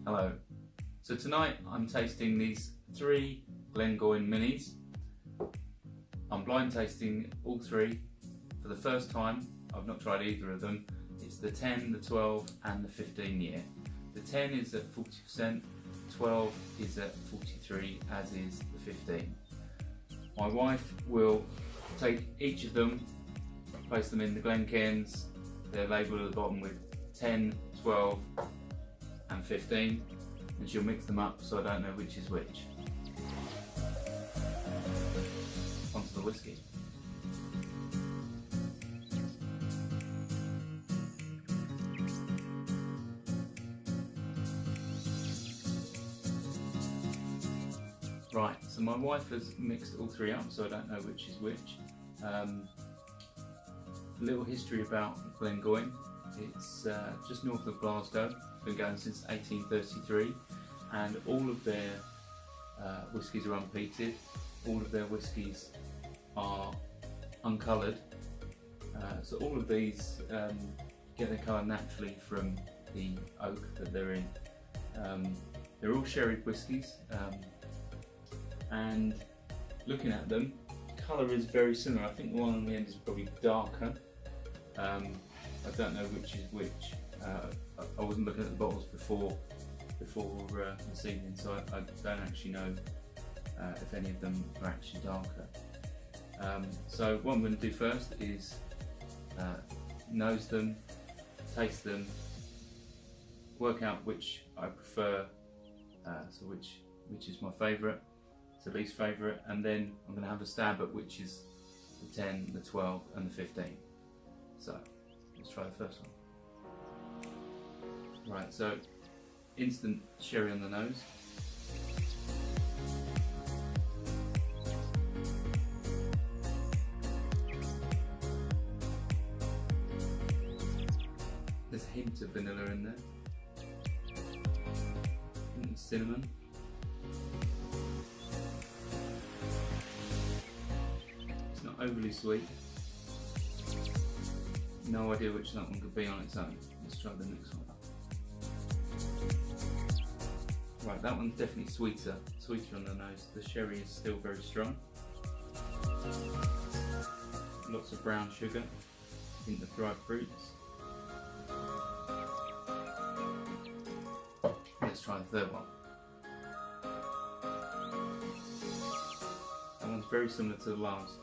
Hello. So tonight I'm tasting these 3 Glengoyne minis. I'm blind tasting all 3 for the first time. I've not tried either of them. It's the 10, the 12 and the 15 year. The 10 is at 40%, 12 is at 43, as is the 15. My wife will take each of them, place them in the Glencairns. They're labelled at the bottom with 10, 12 and 15, and she'll mix them up so I don't know which is which. Onto the whiskey. Right, so my wife has mixed all 3 up so I don't know which is which. A little history about Glengoyne. It's just north of Glasgow, been going since 1833, and all of their whiskies are unpeated. All of their whiskies are uncoloured, so all of these get their colour naturally from the oak that they're in. They're all sherry whiskies, and looking at them, colour is very similar. I think the one on the end is probably darker. I don't know which is which. I wasn't looking at the bottles before this evening, so I don't actually know if any of them are actually darker. So what I'm going to do first is nose them, taste them, work out which I prefer, so which is my favourite, it's the least favourite, and then I'm going to have a stab at which is the 10, the 12 and the 15. So let's try the first one. Right, so instant sherry on the nose. There's a hint of vanilla in there. Hint of cinnamon. It's not overly sweet. No idea which that one could be on its own. Let's try the next one. Right, that one's definitely sweeter on the nose. The sherry is still very strong. Lots of brown sugar, hint of dried fruits. Let's try the third one. That one's very similar to the last.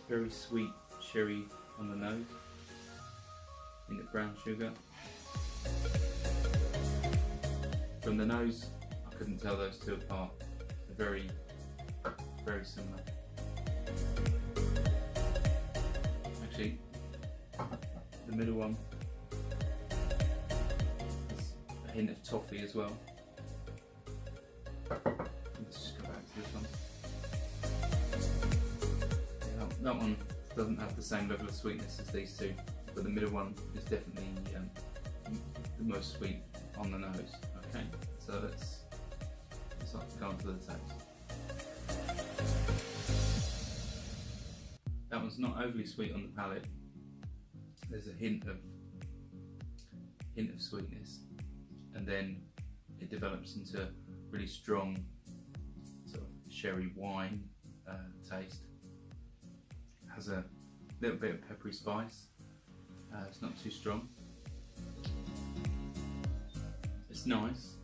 Very sweet sherry on the nose, hint of brown sugar. From the nose, I couldn't tell those two apart. They're very, very similar. Actually, the middle one has a hint of toffee as well. Let's just go back to this one. Yeah, that one doesn't have the same level of sweetness as these two, but the middle one is definitely the most sweet on the nose. Okay, so let's go on to the taste. That one's not overly sweet on the palate. There's a hint of sweetness, and then it develops into really strong sort of sherry wine taste. Has a little bit of peppery spice. It's not too strong. It's nice.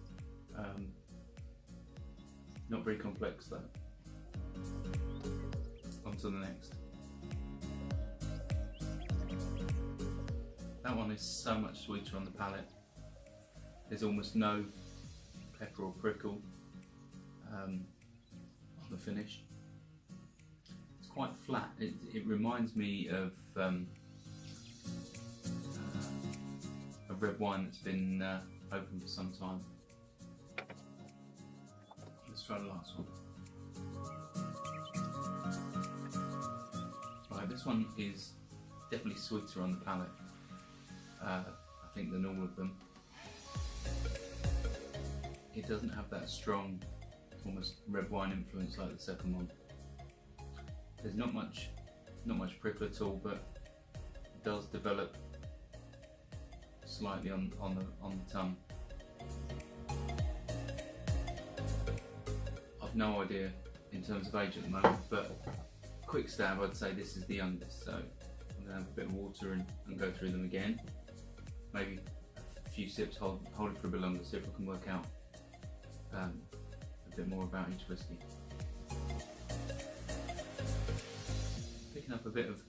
Not very complex though. On to the next. That one is so much sweeter on the palate. There's almost no pepper or prickle on the finish. It's quite flat. It reminds me of a red wine that's been open for some time. Let's try the last one. Right, this one is definitely sweeter on the palate, I think, than all of them. It doesn't have that strong, almost red wine influence like the second one. There's not much prickle at all, but it does develop slightly on the tongue. no idea in terms of age at the moment, but quick stab, I'd say this is the youngest. So I'm going to have a bit of water and go through them again. Maybe a few sips, hold it for a bit longer, see if I can work out a bit more about each whiskey. Picking up a bit of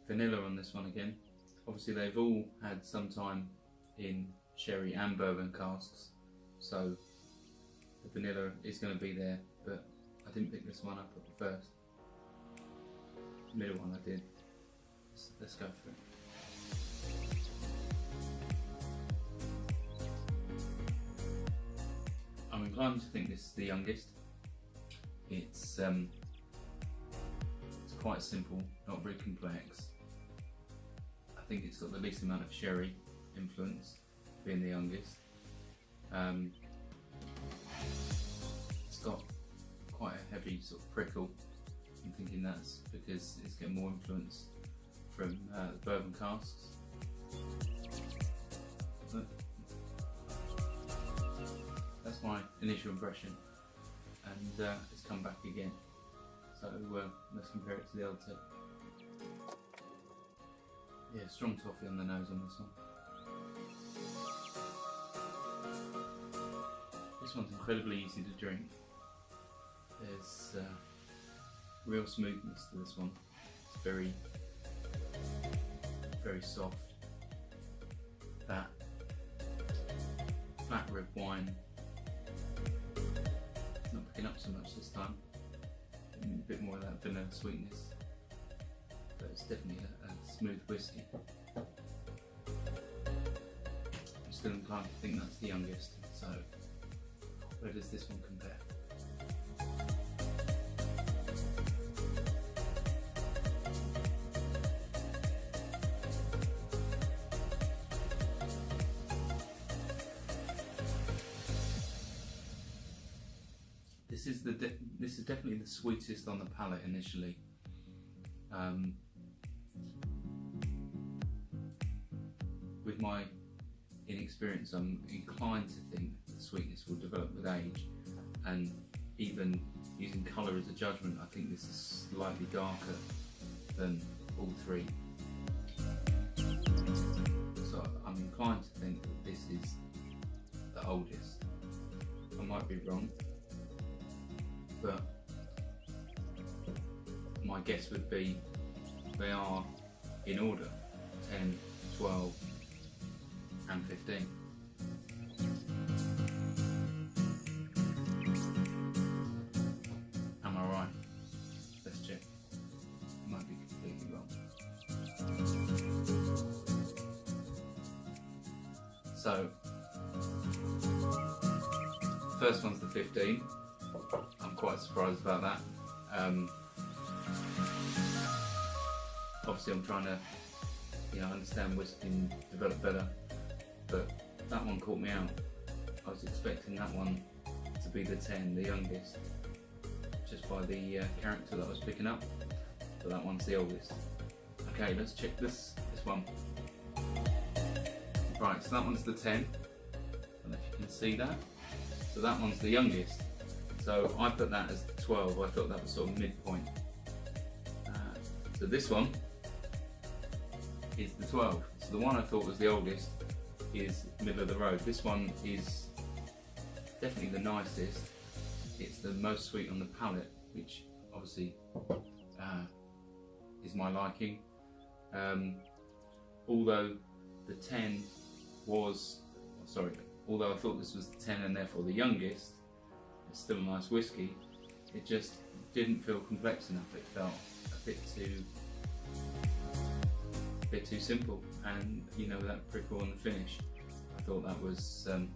vanilla on this one again. Obviously they've all had some time in sherry and bourbon casks, so the vanilla is going to be there, but I didn't pick this one up at the first. The middle one I did. Let's go for it. I'm inclined to think this is the youngest. It's quite simple, not very complex. I think it's got the least amount of sherry influence, being the youngest. It's got quite a heavy sort of prickle. I'm thinking that's because it's getting more influence from the bourbon casks. But that's my initial impression, and it's come back again. So let's compare it to the other two. Yeah, strong toffee on the nose on this one. This one's incredibly easy to drink. There's real smoothness to this one. It's very, very soft. That flat rib wine, not picking up so much this time. A bit more of that vanilla sweetness, but it's definitely a smooth whiskey. I'm still inclined to think that's the youngest, so where does this one compare? This is definitely the sweetest on the palate initially. With my inexperience, I'm inclined to think the sweetness will develop with age, and even using colour as a judgment, I think this is slightly darker than all three. So I'm inclined to think that this is the oldest. I might be wrong, but my guess would be they are in order: 10, 12 and 15. Am I right? Let's check. Might be completely wrong. So, first one's the 15. I'm quite surprised about that. Obviously I'm trying to understand whiskey and develop better, but that one caught me out. I was expecting that one to be the 10, the youngest, just by the character that I was picking up, but that one's the oldest. Okay, let's check this one. Right, so that one's the 10. I don't know if you can see that. So that one's the youngest. So I put that as 12. I thought that was sort of midpoint. So this one is the 12. So the one I thought was the oldest is middle of the road. This one is definitely the nicest. It's the most sweet on the palate, which obviously is my liking. Although the 10 was, although I thought this was the 10 and therefore the youngest, it's still a nice whiskey. It just didn't feel complex enough. It felt a bit too simple, and that prickle on the finish. I thought that was to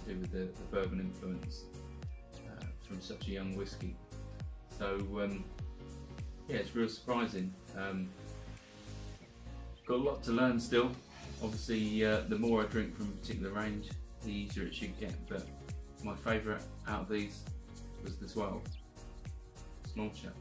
do with the bourbon influence from such a young whiskey. So yeah, it's real surprising. Got a lot to learn still. Obviously, the more I drink from a particular range, the easier it should get. But my favourite out of these was the 12. Small chap.